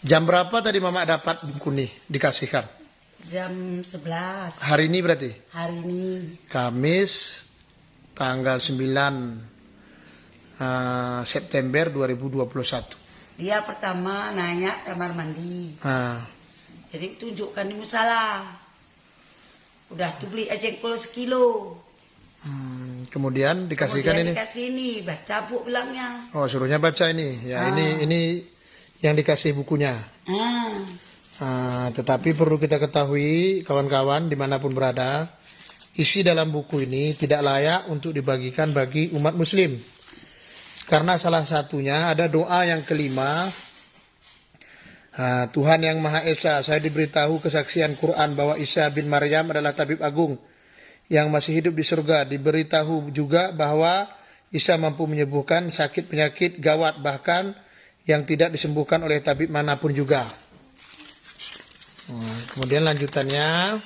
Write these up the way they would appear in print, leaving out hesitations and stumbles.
Jam berapa tadi Mama dapat buku nih dikasihkan? Jam 11 Hari ini berarti? hari ini. Kamis tanggal 9 September 2021. Dia pertama nanya kamar mandi. Jadi tunjukkan di musala. Udah tuh beli jengkol sekilo. Kemudian dikasihkan ini. Dikasih ini, baca bu bilangnya. Oh, suruhnya baca ini. Ya, ini yang dikasih bukunya. Tetapi perlu kita ketahui, kawan-kawan dimanapun berada, isi dalam buku ini tidak layak untuk dibagikan bagi umat muslim. Karena salah satunya ada doa yang kelima, Tuhan yang Maha Esa, saya diberitahu kesaksian Quran bahwa Isa bin Maryam adalah tabib agung yang masih hidup di surga. Diberitahu juga bahwa Isa mampu menyembuhkan sakit penyakit gawat, bahkan yang tidak disembuhkan oleh tabib manapun juga. Kemudian lanjutannya,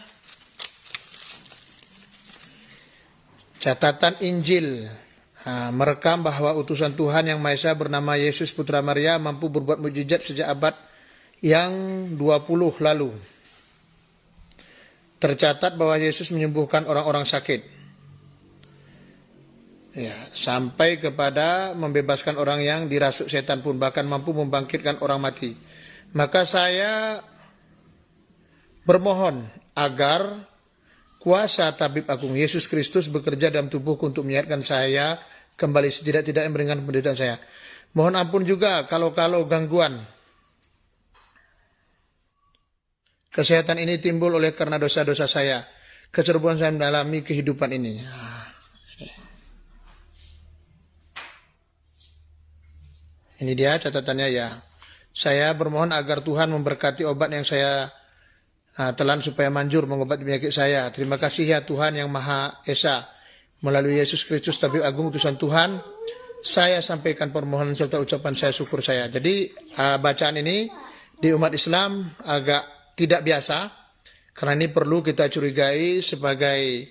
catatan Injil merekam bahwa utusan Tuhan yang Maha Esa bernama Yesus Putra Maria mampu berbuat mukjizat sejak abad yang 20 lalu. Tercatat bahwa Yesus menyembuhkan orang-orang sakit. Ya, sampai kepada membebaskan orang yang dirasuk setan pun, bahkan mampu membangkitkan orang mati. Maka saya bermohon agar kuasa tabib agung Yesus Kristus bekerja dalam tubuhku untuk menyehatkan saya kembali setidak-tidaknya meringankan penderitaan saya. Mohon ampun juga kalau-kalau gangguan kesehatan ini timbul oleh karena dosa-dosa saya, kecerobohan saya mengalami kehidupan ini. Ini dia catatannya ya. Saya bermohon agar Tuhan memberkati obat yang saya telan supaya manjur mengobati penyakit saya. Terima kasih ya Tuhan yang Maha Esa. Melalui Yesus Kristus tabib agung utusan Tuhan, saya sampaikan permohonan serta ucapan saya syukur saya. Jadi bacaan ini di umat Islam agak tidak biasa, karena ini perlu kita curigai sebagai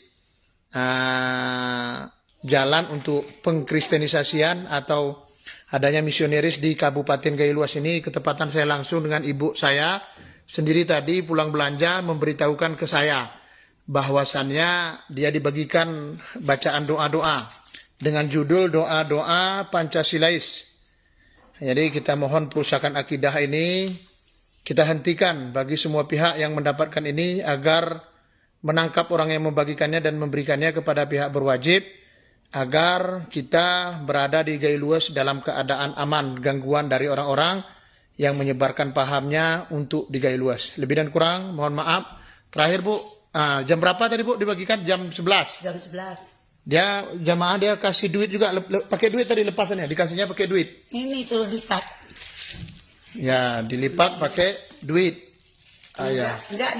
jalan untuk pengkristenisasian atau adanya misioneris di Kabupaten Gailuas ini. Ketepatan saya langsung dengan ibu saya sendiri tadi pulang belanja memberitahukan ke saya bahwasannya dia dibagikan bacaan doa-doa dengan judul doa-doa Pancasilais. Jadi kita mohon perusakan akidah ini kita hentikan bagi semua pihak yang mendapatkan ini agar menangkap orang yang membagikannya dan memberikannya kepada pihak berwajib agar kita berada di Gailuas dalam keadaan aman gangguan dari orang-orang yang menyebarkan pahamnya untuk di Gailuas. Lebih dan kurang mohon maaf. Terakhir Bu, jam berapa tadi Bu dibagikan? Jam 11. Jam 11. Dia jamaah dia kasih duit juga, pakai duit tadi lepasannya, dikasihnya pakai duit. Ini tuh lipat. Ya, dilipat pakai duit. Enggak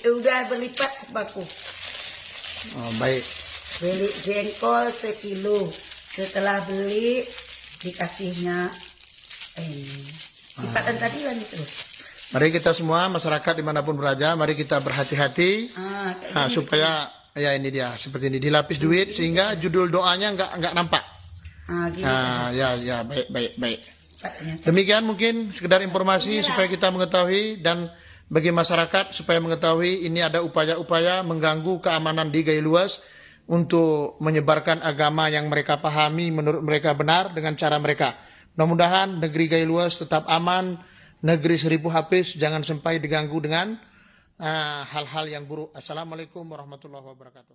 udah berlipat baku. Oh, baik. Beli jengkol sekilo. Setelah beli dikasihnya ini. Lipatan tadi lagi terus. Mari kita semua masyarakat dimanapun berada, mari kita berhati-hati supaya ya ini dia seperti ini dilapis duit sehingga judul doanya nggak nampak. Ya baik. Demikian mungkin sekedar informasi supaya kita mengetahui dan bagi masyarakat supaya mengetahui ini ada upaya-upaya mengganggu keamanan di Gailuas untuk menyebarkan agama yang mereka pahami menurut mereka benar dengan cara mereka. Mudah-mudahan negeri Gailuas tetap aman, negeri 1000 hafiz, jangan sampai diganggu dengan hal-hal yang buruk. Assalamualaikum warahmatullahi wabarakatuh.